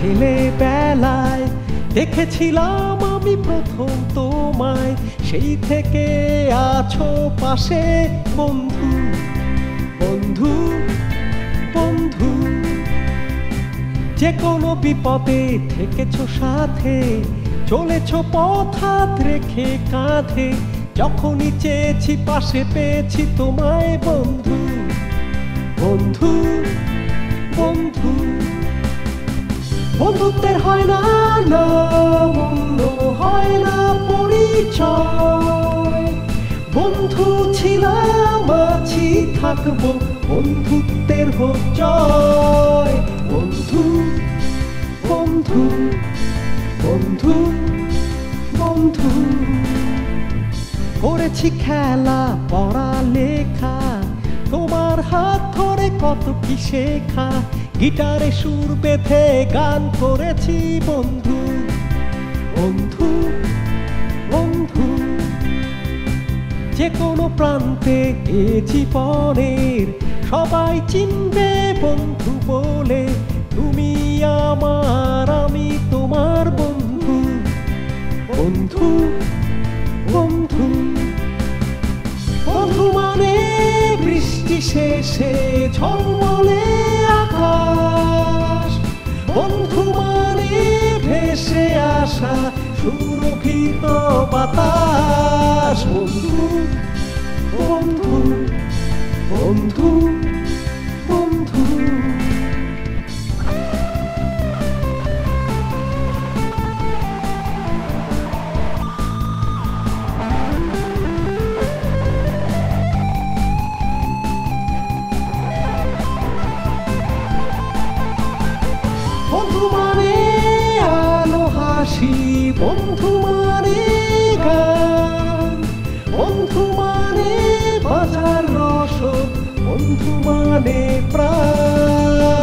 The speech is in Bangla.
ছেলেবেলায় দেখেছিলাম আমি প্রথম তোমায়, সেই থেকে আছো পাশে বন্ধু বন্ধু বন্ধু। যে কোনো বিপদে থেকেছো সাথে, চলেছো পথ হাত রেখে কাঁধে, যখনই চেয়েছি পাশে পেয়েছি তোমায় বন্ধু বন্ধু বন্ধু। বন্ধুত্বের হয় না নাম, অন্য হয় না পরিচয়। বন্ধু ছিলাম, আছি, থাকবো, বন্ধুত্বের হোক জয়। বন্ধু বন্ধু বন্ধু বন্ধু। করেছি খেলা পড়ালেখা, তোমার হাত ধরে কত কি শেখা। গিটারে সুর বেঁধে গান করেছি বন্ধু বন্ধু বন্ধু। যে কোনো প্রান্তে এ জীবনের সবাই চিনবে বন্ধু বলে। তুমি আমার, আমি তোমার বন্ধু বন্ধু বন্ধু। বন্ধু মানে বৃষ্টি শেষে ঝলমলে আকাশ, বন্ধু মানে ভেসে আসা সুরভিত বাতাস। বন্ধু বন্ধু বন্ধু বন্ধু। বন্ধু মানে আলো হাসি, বন্ধু মানে গান, বন্ধু মানে বাজার রসদ, বন্ধু মানে প্রাণ।